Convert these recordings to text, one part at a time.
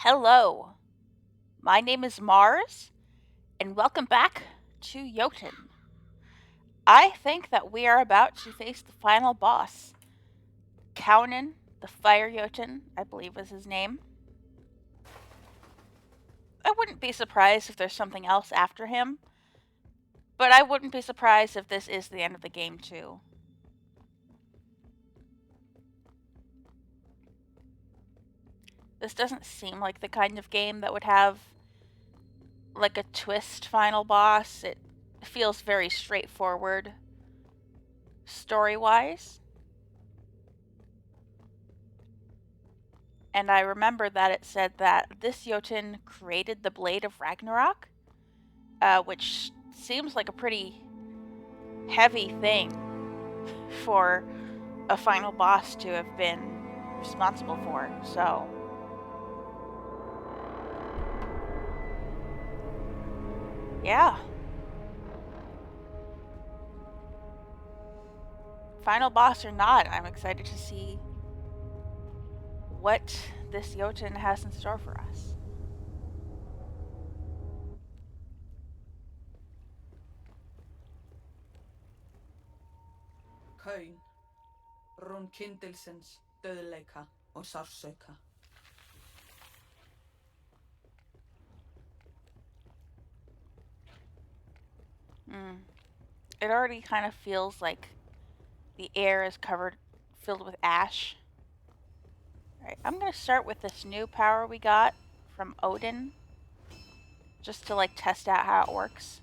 Hello, my name is Mars, and welcome back to Jotun. I think that we are about to face the final boss, Kaunan, the Fire Jotun, I believe was his name. I wouldn't be surprised if there's something else after him, but I wouldn't be surprised if this is the end of the game too. This doesn't seem like the kind of game that would have like a twist final boss. It feels very straightforward story-wise. And I remember that it said that this Jotun created the Blade of Ragnarok, which seems like a pretty heavy thing for a final boss to have been responsible for. So, yeah. Final boss or not, I'm excited to see what this Jotun has in store for us. Kaun, rún kyndilsins, döðleika og sársauka. It already kind of feels like the air is filled with ash. Alright, I'm gonna start with this new power we got from Odin, just to like test out how it works.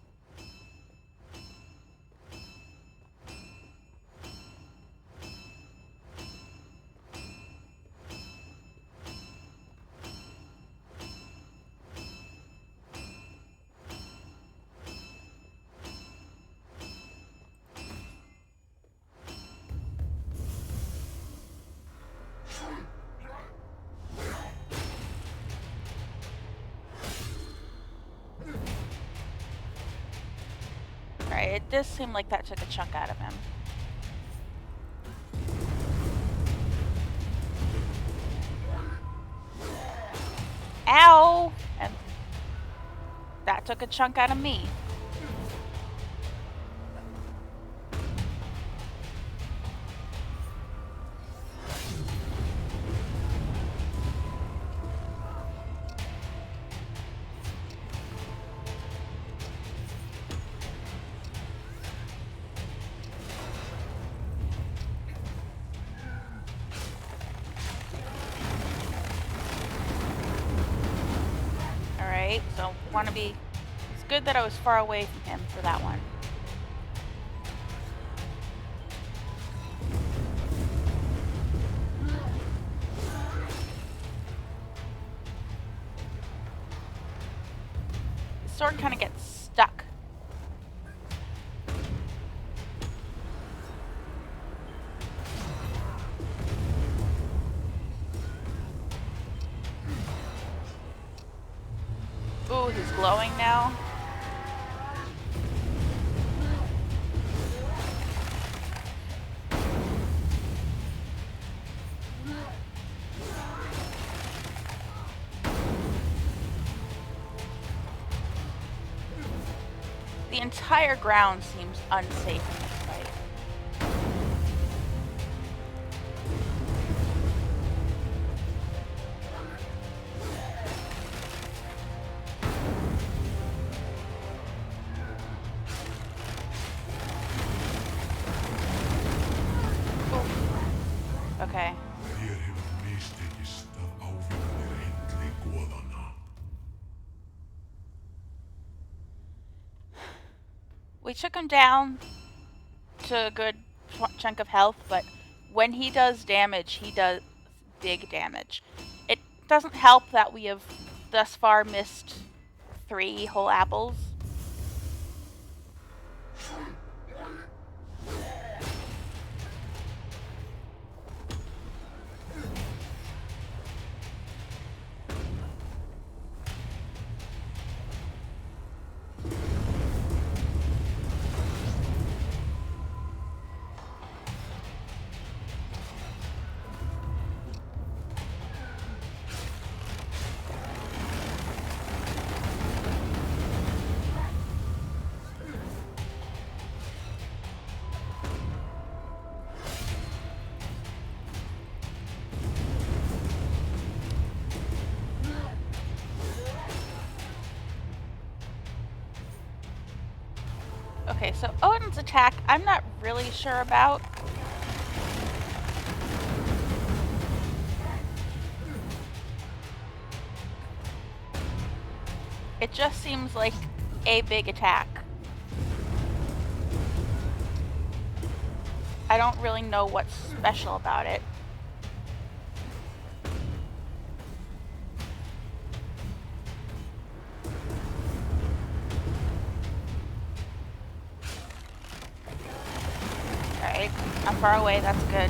Alright, it does seem like that took a chunk out of him. Ow! And that took a chunk out of me. Alright, so wanna be... It's good that I was far away from him for that one. The sword kinda gets stuck. Ooh, he's glowing now. The entire ground seems unsafe in this fight. Okay. We took him down to a good chunk of health, but when he does damage, he does big damage. It doesn't help that we have thus far missed 3 whole apples. Okay, so Odin's attack, I'm not really sure about. It just seems like a big attack. I don't really know what's special about it. Alright, I'm far away, that's good.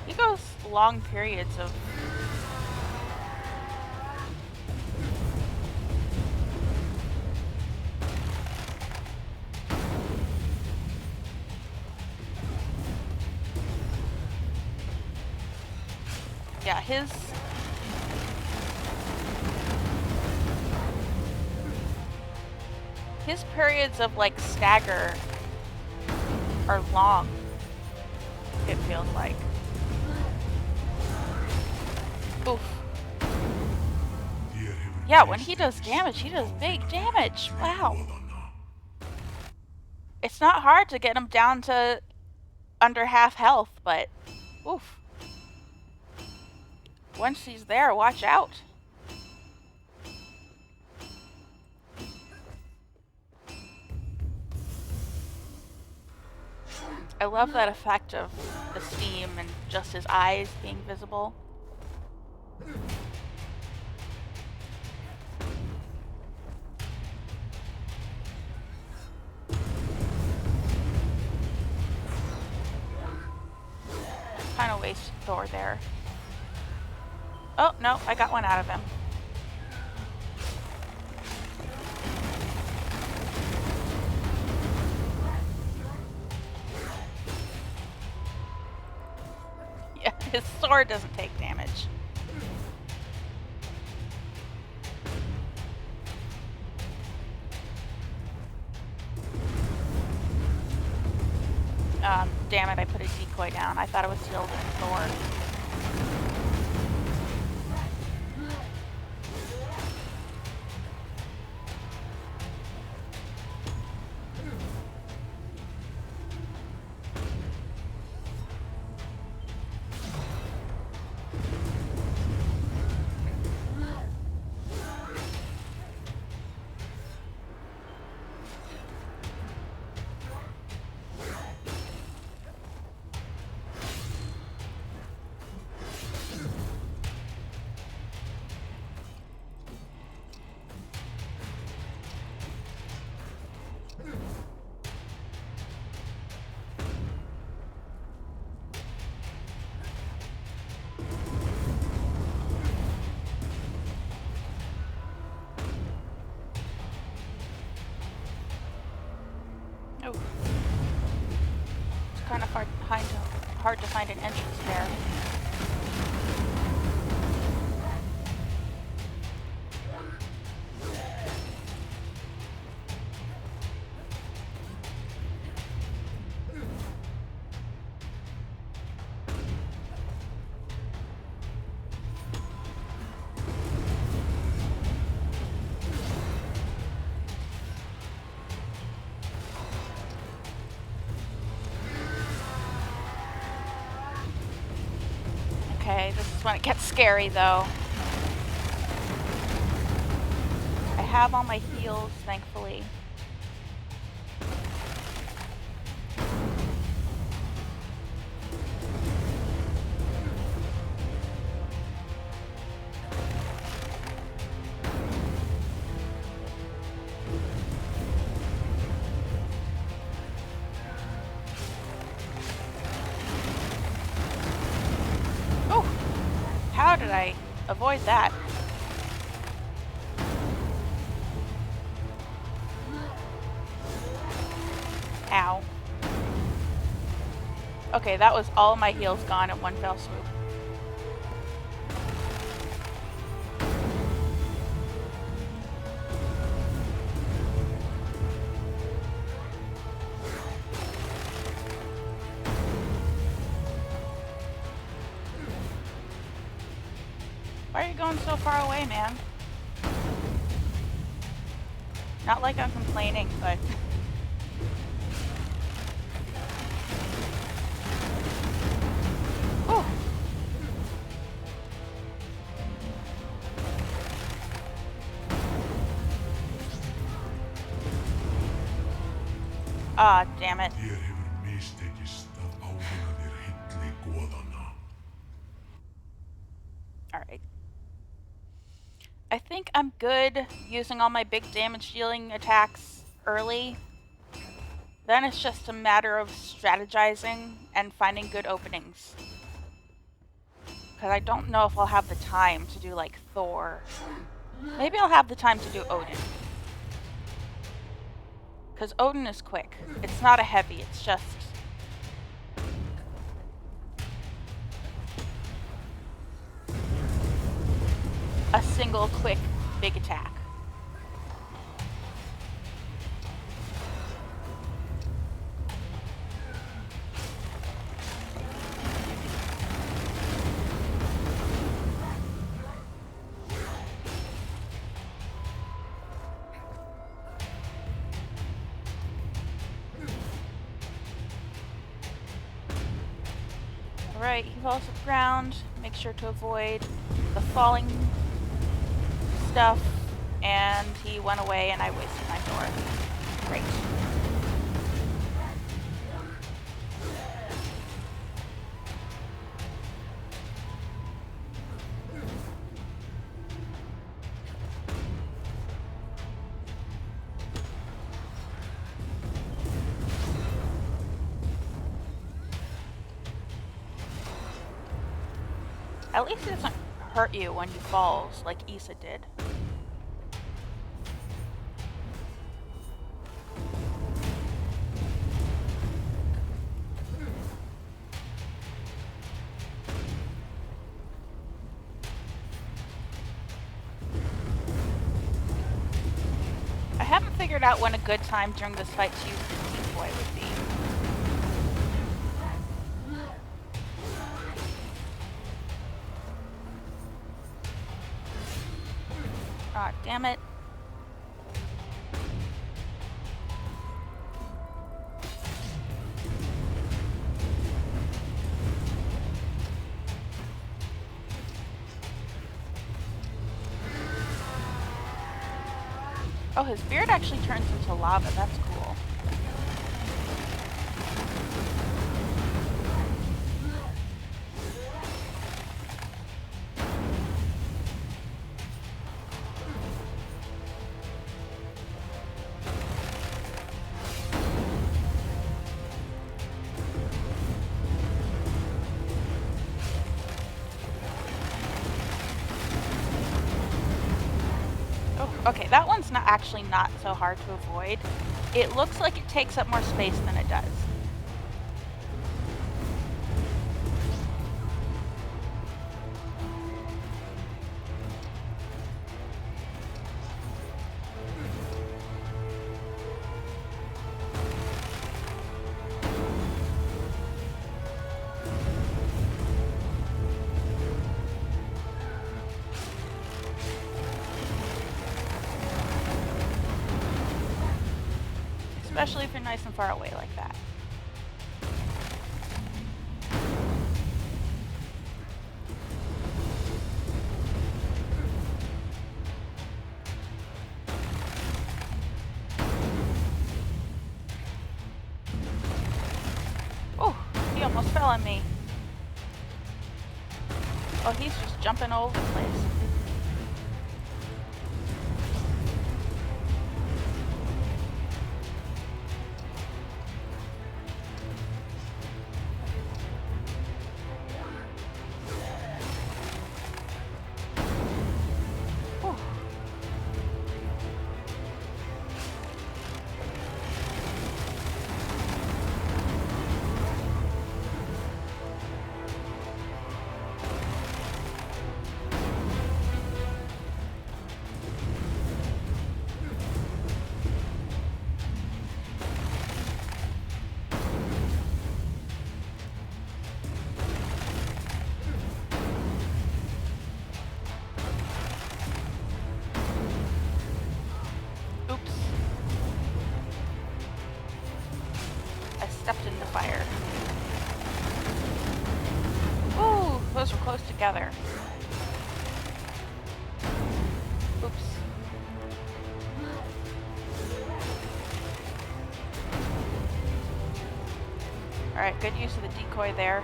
He goes long periods of... Yeah, his periods of like stagger are long, it feels like. Oof. Yeah, when he does damage, he does big damage. Wow. It's not hard to get him down to under half health, but oof. Once he's there, watch out. I love that effect of the steam and just his eyes being visible. Kind of wasted Thor there. Oh, no, I got one out of him. Yeah, his sword doesn't take damage. Damn it, I put a decoy down. I thought it was shielding Thor. Oh. It's kind of hard to find an entrance there. Okay, this is when it gets scary, though. I have all my heals, thankfully. How did I avoid that? Ow. Okay, that was all my heals gone in one fell swoop. going so far away, man. Not like I'm complaining, but... Whew. Ah, damn it. Alright. I think I'm good using all my big damage dealing attacks early. Then it's just a matter of strategizing and finding good openings. Because I don't know if I'll have the time to do like Thor. Maybe I'll have the time to do Odin. Because Odin is quick. It's not a heavy, it's just... a single quick big attack. Alright, he falls to the ground. Make sure to avoid the falling stuff. And he went away and I wasted my Thor. Great. At least it doesn't hurt you when he falls, like Issa did. I haven't figured out when a good time during this fight to use the decoy would be. Ah, damn it. Oh, his beard actually turns into lava. That's cool. Okay, that one's not actually not so hard to avoid. It looks like it takes up more space than it does. Especially if you're nice and far away like that. Oh, he almost fell on me. Oh, he's just jumping all over the place. together. Oops. Alright, good use of the decoy there.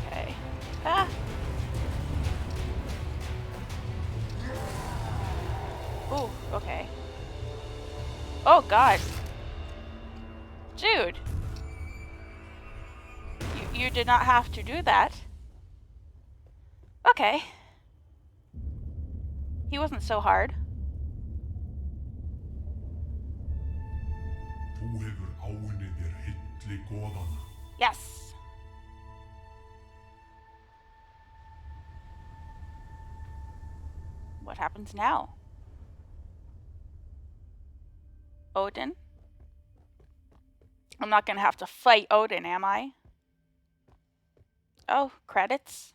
Okay. Ah! Ooh, okay. Oh god. Dude! You did not have to do that. Okay. He wasn't so hard. Þú hefur áunnið þér hilli goðanna. Yes! What happens now? Odin? I'm not gonna have to fight Odin, am I? Oh, credits?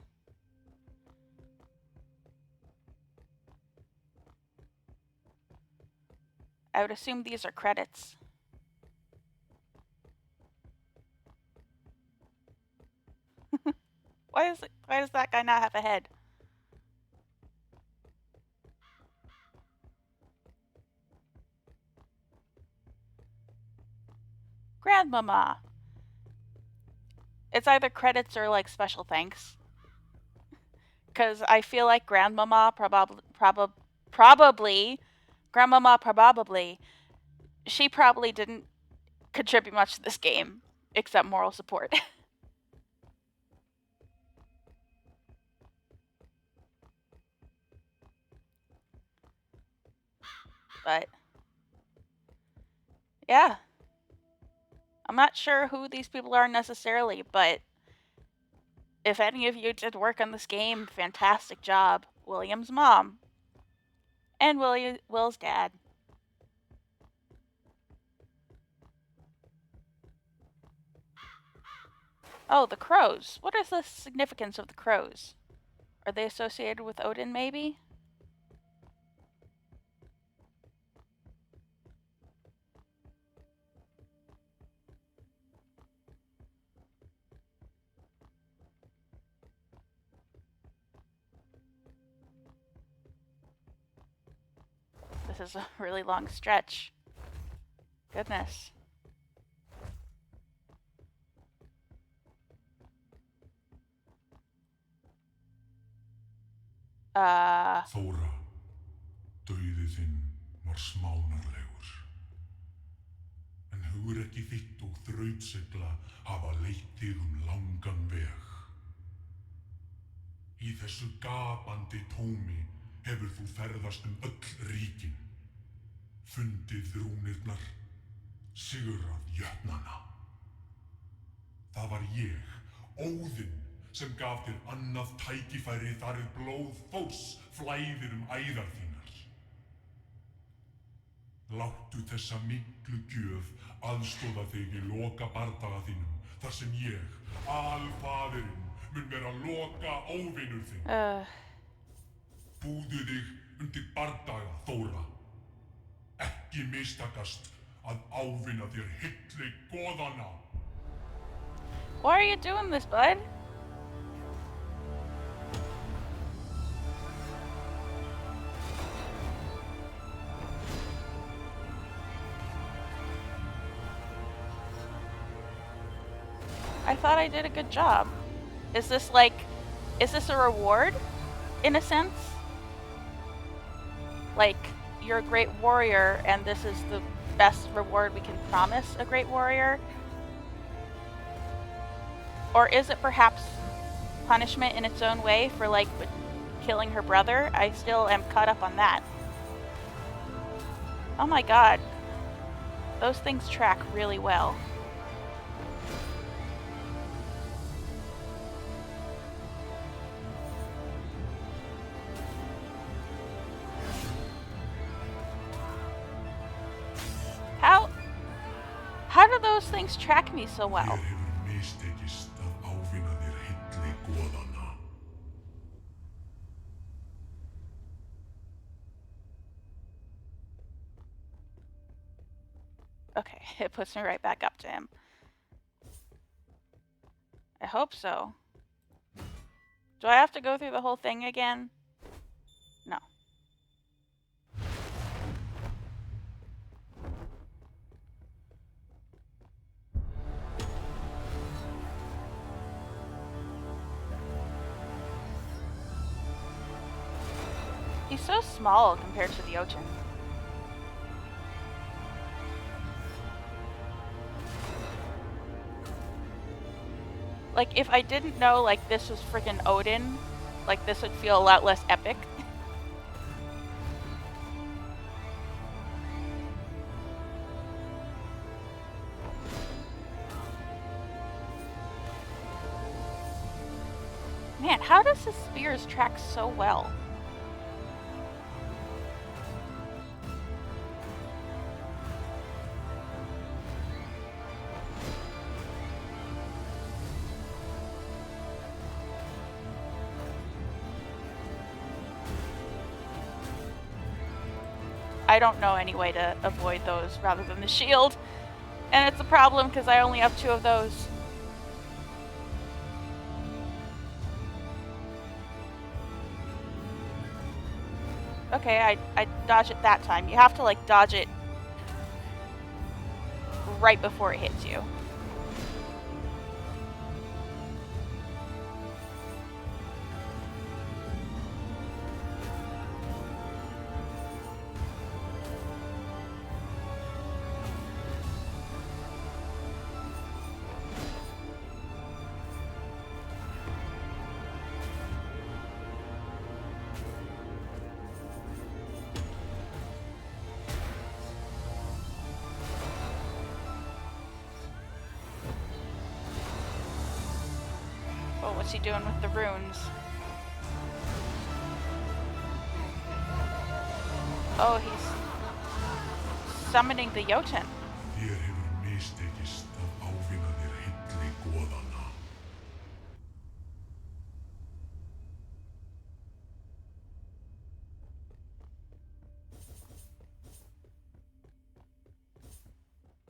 I would assume these are credits. Why does that guy not have a head? Grandmama. It's either credits or like special thanks. Cause I feel like Grandmama probably she probably didn't contribute much to this game except moral support. But yeah. I'm not sure who these people are necessarily, but if any of you did work on this game, fantastic job. William's mom. And Will's dad. Oh, the crows. What is the significance of the crows? Are they associated with Odin, maybe? This is a really long stretch. Goodness. Thora, dauði þinn var smánarlegur. En hugrekki þitt og þrautseigla hafa leitt þig langan veg. Í þessu gapandi tómi hefur þú ferðast öll ríkin. Fundið rúnirnar, sigrað jötnana. Það var ég, Óðinn, sem gaf þér annað tækifæri þar blóð Þórs flæðir æðar þínar. Láttu þessa miklu gjöf aðstoða þig í loka bardaga þínum, þar sem ég, alfaðirinn, mun vera loka óvinur þinn. Búðu þig undir bardaga, Þóra. Ekki mistakast að ávinna þér hilli goðanna. Why are you doing this, bud? I thought I did a good job. Is this a reward, in a sense? Like, you're a great warrior, and this is the best reward we can promise a great warrior? Or is it perhaps punishment in its own way for, like, killing her brother? I still am caught up on that. Oh my god. Those things track really well. those things track me so well? Þér hefur mistekist að ávinna þér hilli goðanna. Okay, it puts me right back up to him. I hope so. Do I have to go through the whole thing again? No. He's so small compared to the Jotun. Like, if I didn't know, like, this was freaking Odin, like, this would feel a lot less epic. Man, how does his spears track so well? I don't know any way to avoid those rather than the shield. And it's a problem because I only have 2 of those. Okay, I dodge it that time. You have to, like, dodge it right before it hits you. Oh, what's he doing with the runes? Oh, he's summoning the Jotun. Þér hefur mistekist að ávinna þér hilli goðanna.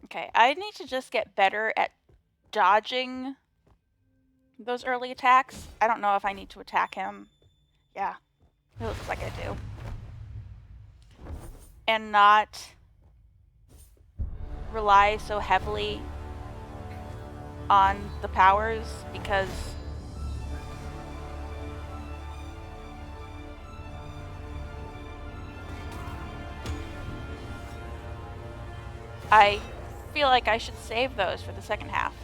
Okay, I need to just get better at dodging those early attacks. I don't know if I need to attack him. Yeah, it looks like I do. And not rely so heavily on the powers, because I feel like I should save those for the second half.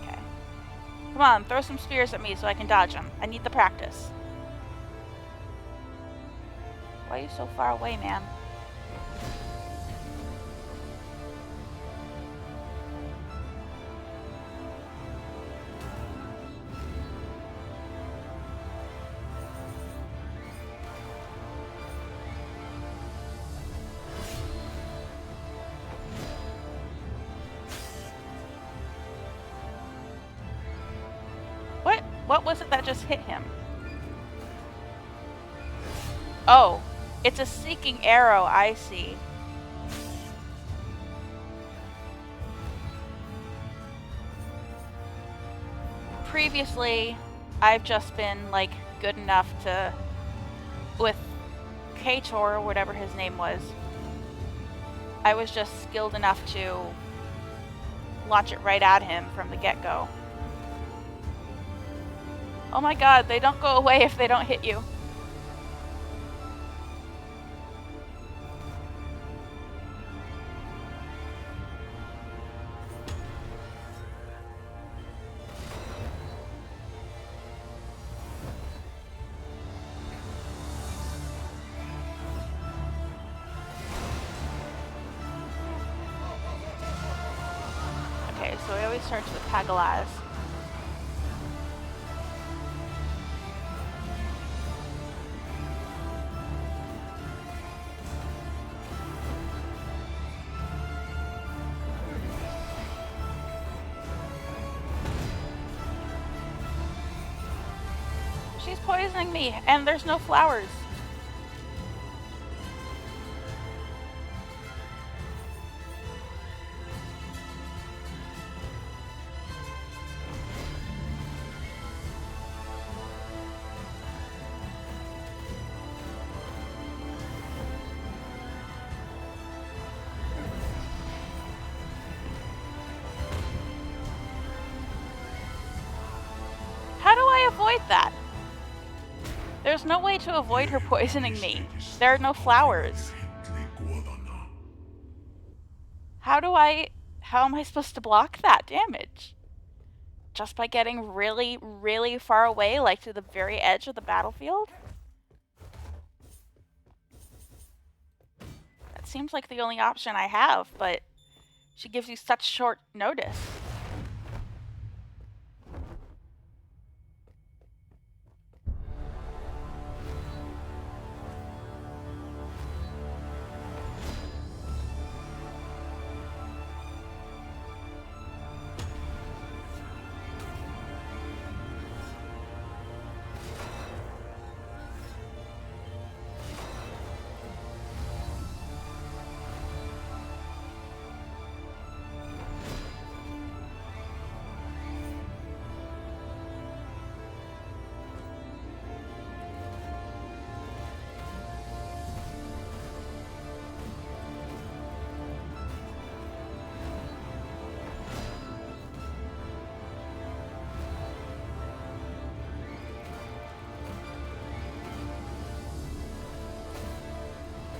Okay. Come on, throw some spears at me so I can dodge them. I need the practice. Why are you so far away, man? What was it that just hit him? Oh, it's a seeking arrow, I see. Previously, I've just been, like, good enough to, with Kator, or whatever his name was, I was just skilled enough to launch it right at him from the get-go. Oh my god, they don't go away if they don't hit you. Okay, so it always starts with Hagalaz. She's poisoning me, and there's no flowers. How do I avoid that? There's no way to avoid her poisoning me. There are no flowers. How am I supposed to block that damage? Just by getting really, really far away, like to the very edge of the battlefield? That seems like the only option I have, but she gives you such short notice.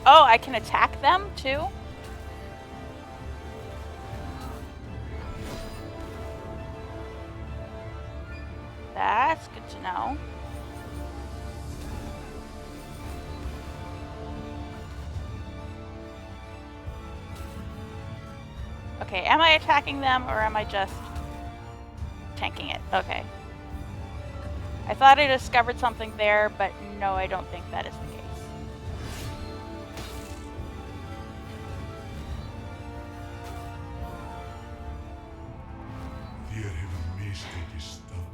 Oh, I can attack them too? That's good to know. Okay, am I attacking them or am I just tanking it? Okay. I thought I discovered something there, but no, I don't think that is the case.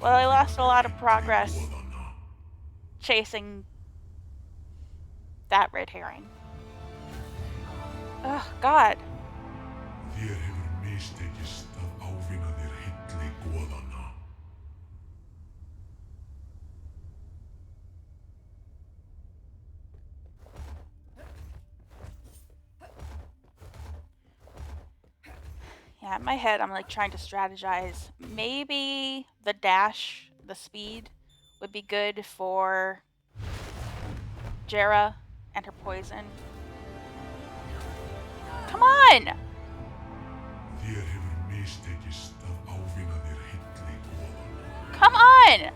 Well, I lost a lot of progress chasing that red herring. Oh, God. Yeah, in my head, I'm like trying to strategize. Maybe the dash, the speed, would be good for Jera and her poison. Come on! Come on!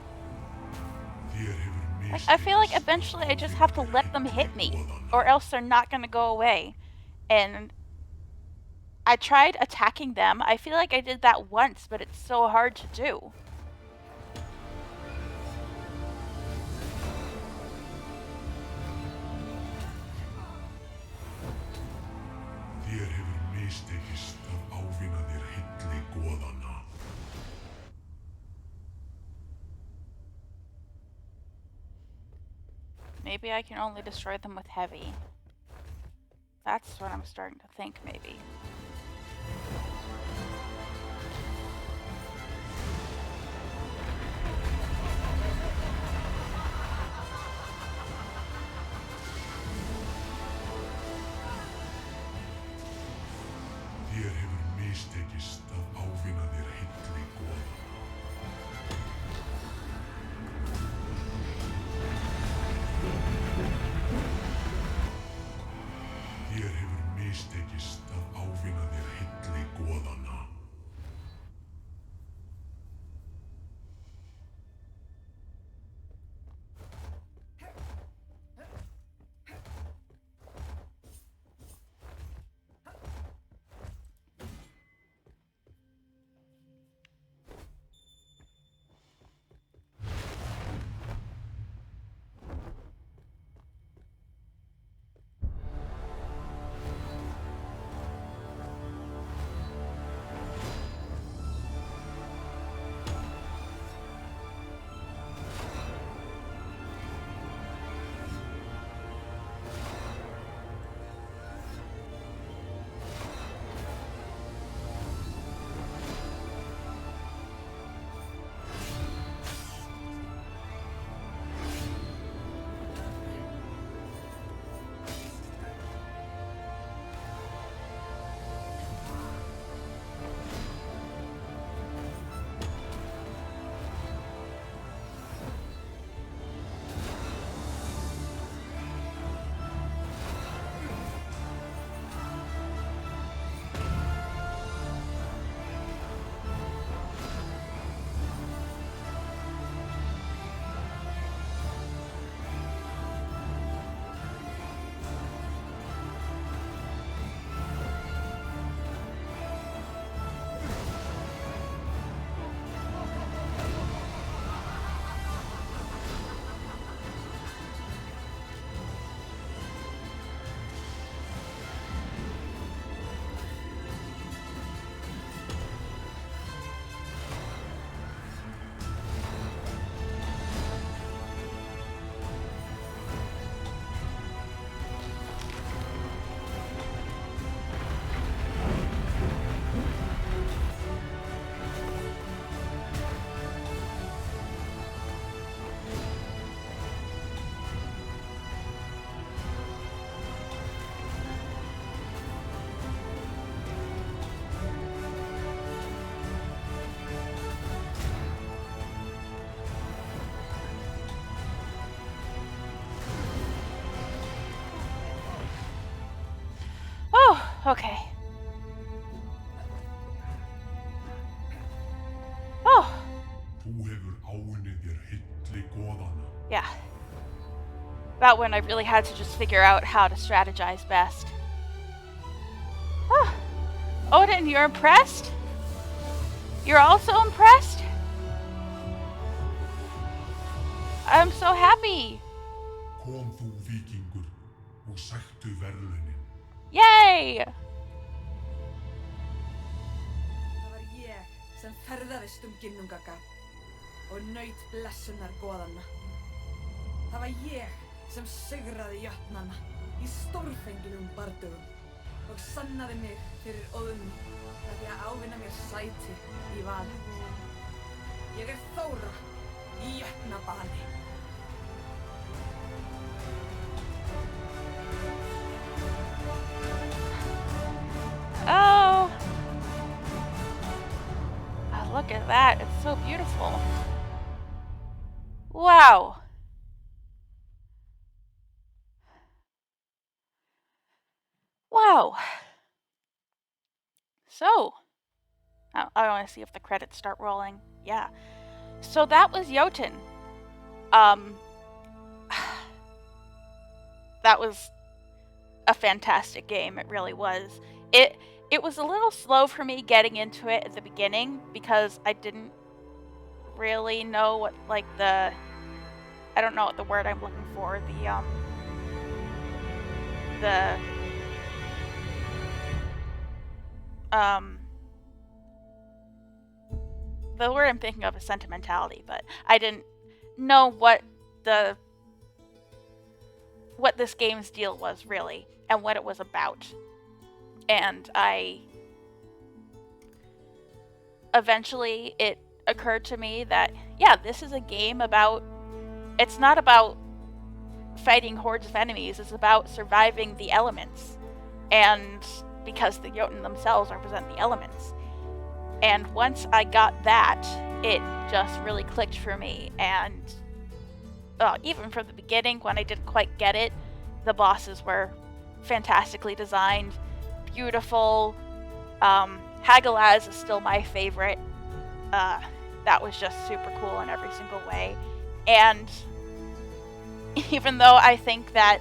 Like, I feel like eventually I just have to let them hit me, or else they're not gonna go away. And I tried attacking them. I feel like I did that once, but it's so hard to do. Maybe I can only destroy them with heavy. That's what I'm starting to think, maybe. Okay. Oh. Þú hefur áunnið þér hilli goðanna. Yeah. About when I really had to just figure out how to strategize best. Oh. Odin, you're impressed? You're also impressed? I'm so happy. Kom þú víkingur og sæktu verðlaunin. Yay! Það var ég sem ferðaðist Ginnungagap og naut blessunar goðanna. Það var ég sem sigraði jötnana í stórfenglegum bardögum og sannaði mig fyrir Odin með því að ávinna mér sæti í Valhalla. Ég Thora í jötnabali. Oh! Oh, look at that. It's so beautiful. Wow. Wow. So, I want to see if the credits start rolling. Yeah. So that was Jotun. That was a fantastic game. It really was. It was a little slow for me getting into it at the beginning because I didn't really know what, like, I don't know what the word I'm looking for. The word I'm thinking of is sentimentality, but I didn't know what this game's deal was really and what it was about. And eventually it occurred to me that, yeah, this is a game it's not about fighting hordes of enemies, it's about surviving the elements. And because the Jotun themselves represent the elements. And once I got that, it just really clicked for me. And even from the beginning, when I didn't quite get it, the bosses were fantastically designed, beautiful. Hagalaz is still my favorite. That was just super cool in every single way. And even though I think that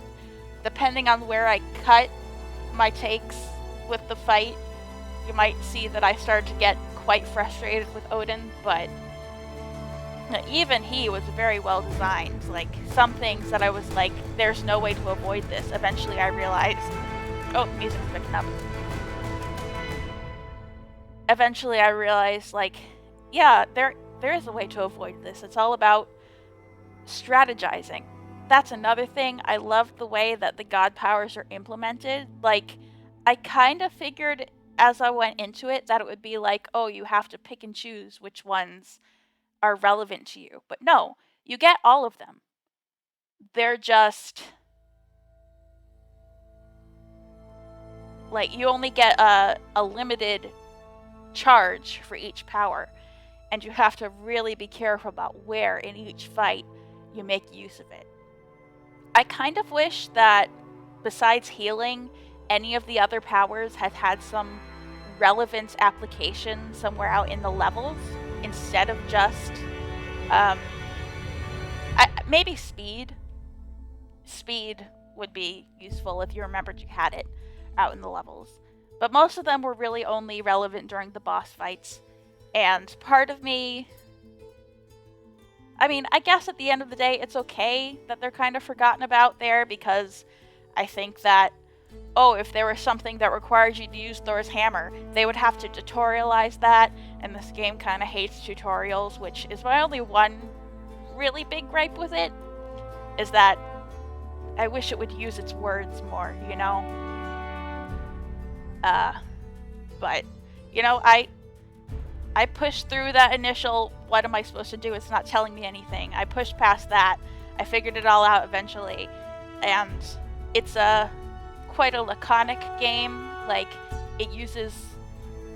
depending on where I cut my takes with the fight, you might see that I started to get quite frustrated with Odin, but even he was very well designed. Like, some things that I was like, there's no way to avoid this. Eventually I realized, oh, the music's picking up. Eventually I realized, like, yeah, there is a way to avoid this. It's all about strategizing. That's another thing. I love the way that the god powers are implemented. Like, I kind of figured as I went into it that it would be like, oh, you have to pick and choose which ones are relevant to you. But no, you get all of them. They're just like, you only get a limited charge for each power, and you have to really be careful about where in each fight you make use of it. I kind of wish that besides healing, any of the other powers had some relevant application somewhere out in the levels instead of just maybe speed. Speed would be useful if you remembered you had it out in the levels. But most of them were really only relevant during the boss fights. And part of me, I mean, I guess at the end of the day, it's okay that they're kind of forgotten about there, because I think that, oh, if there was something that required you to use Thor's hammer, they would have to tutorialize that, and this game kind of hates tutorials, which is my only one really big gripe with it, is that I wish it would use its words more, you know? But, you know, I pushed through that initial, what am I supposed to do? It's not telling me anything. I pushed past that. I figured it all out eventually. And it's quite a laconic game. Like, it uses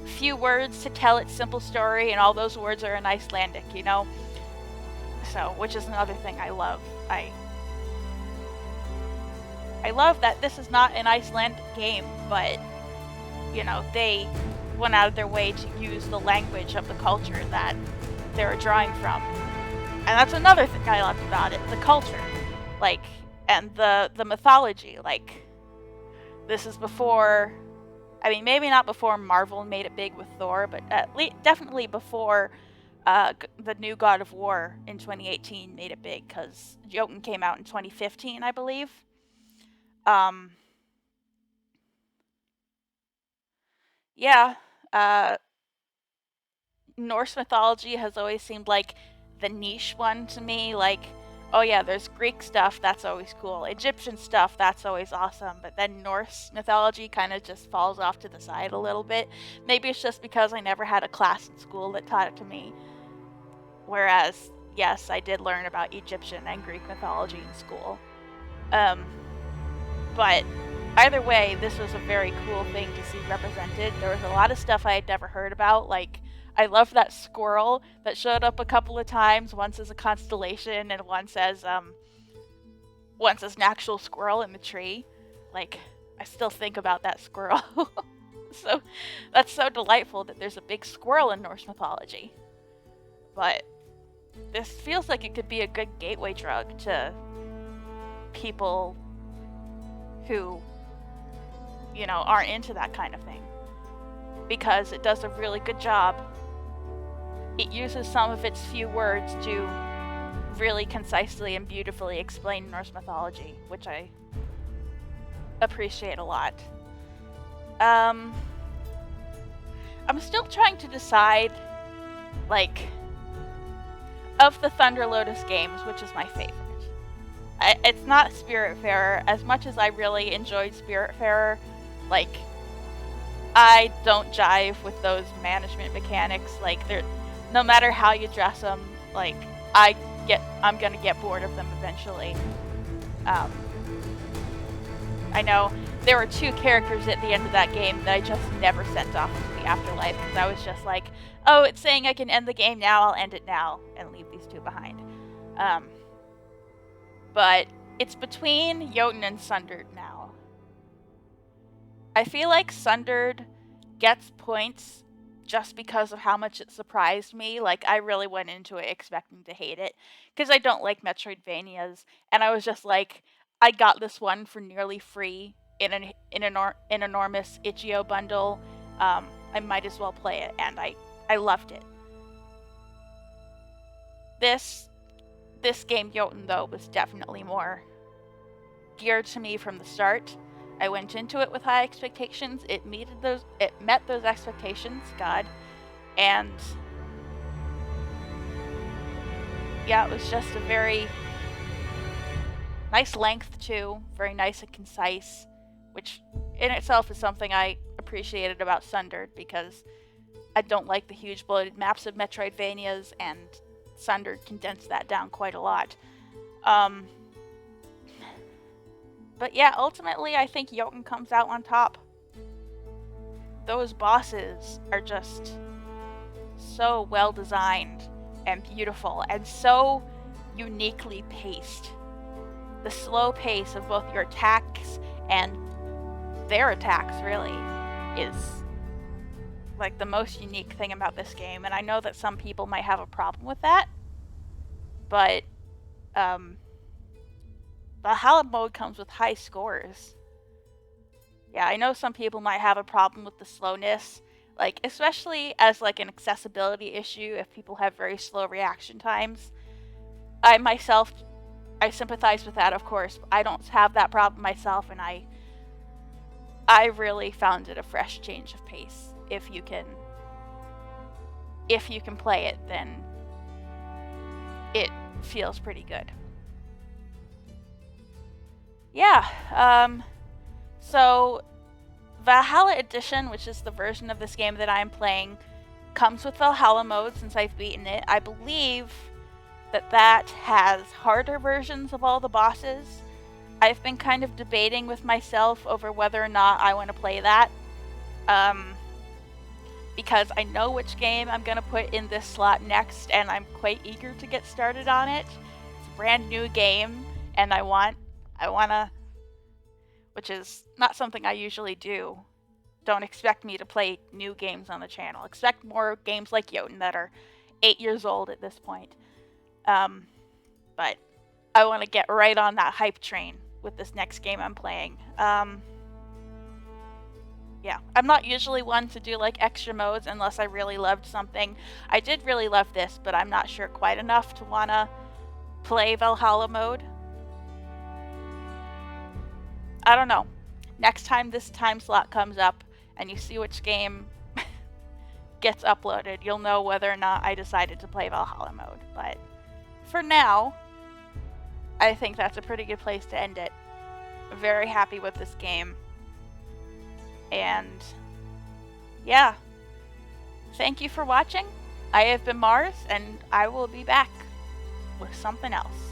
few words to tell its simple story, and all those words are in Icelandic, you know? So, which is another thing I love. I love that this is not an Icelandic game, but they went out of their way to use the language of the culture that they were drawing from. And that's another thing I loved about it, the culture. And the mythology. This is before, maybe not before Marvel made it big with Thor, but definitely before the new God of War in 2018 made it big, because Jotun came out in 2015, I believe. Norse mythology has always seemed like the niche one to me. Oh yeah, there's Greek stuff, that's always cool. Egyptian stuff, that's always awesome. But then Norse mythology kind of just falls off to the side a little bit. Maybe it's just because I never had a class in school that taught it to me. Whereas, yes, I did learn about Egyptian and Greek mythology in school. But either way, this was a very cool thing to see represented. There was a lot of stuff I had never heard about. I love that squirrel that showed up a couple of times, once as a constellation and once as an actual squirrel in the tree. I still think about that squirrel. So that's so delightful that there's a big squirrel in Norse mythology. But this feels like it could be a good gateway drug to people who, aren't into that kind of thing. Because it does a really good job. It uses some of its few words to really concisely and beautifully explain Norse mythology, which I appreciate a lot. I'm still trying to decide, of the Thunder Lotus games, which is my favorite. It's not Spiritfarer. As much as I really enjoyed Spiritfarer, I don't jive with those management mechanics. No matter how you dress them, I'm gonna get bored of them eventually. I know there were 2 characters at the end of that game that I just never sent off into the afterlife, because I was just like, oh, it's saying I can end the game now, I'll end it now, and leave these 2 behind. But it's between Jotun and Sundered now. I feel like Sundered gets points just because of how much it surprised me. I really went into it expecting to hate it, because I don't like Metroidvanias, and I was just like, I got this one for nearly free in an enormous itch.io bundle. I might as well play it, and I loved it. This game, Jotun, though, was definitely more geared to me from the start. I went into it with high expectations. It met those expectations, God. And yeah, it was just a very nice length too, very nice and concise, which in itself is something I appreciated about Sundered, because I don't like the huge bloated maps of Metroidvanias, and Sundered condensed that down quite a lot. But yeah, ultimately I think Jotun comes out on top. Those bosses are just so well designed and beautiful and so uniquely paced. The slow pace of both your attacks and their attacks really is the most unique thing about this game, and I know that some people might have a problem with that, but Valhalla mode comes with high scores. Yeah, I know some people might have a problem with the slowness, especially as an accessibility issue if people have very slow reaction times. I sympathize with that, of course. I don't have that problem myself, and I really found it a fresh change of pace. If you can play it, then it feels pretty good. Yeah, so Valhalla Edition, which is the version of this game that I'm playing, comes with Valhalla mode since I've beaten it. I believe that has harder versions of all the bosses. I've been kind of debating with myself over whether or not I want to play that. Because I know which game I'm going to put in this slot next, and I'm quite eager to get started on it. It's a brand new game, and I want to, which is not something I usually do, don't expect me to play new games on the channel. Expect more games like Jotun that are 8 years old at this point. But I want to get right on that hype train with this next game I'm playing. Yeah, I'm not usually one to do like extra modes unless I really loved something. I did really love this, but I'm not sure quite enough to want to play Valhalla mode. I don't know. Next time this time slot comes up and you see which game gets uploaded, you'll know whether or not I decided to play Valhalla mode. But for now, I think that's a pretty good place to end it. Very happy with this game. And yeah, thank you for watching. I have been Mars, and I will be back with something else.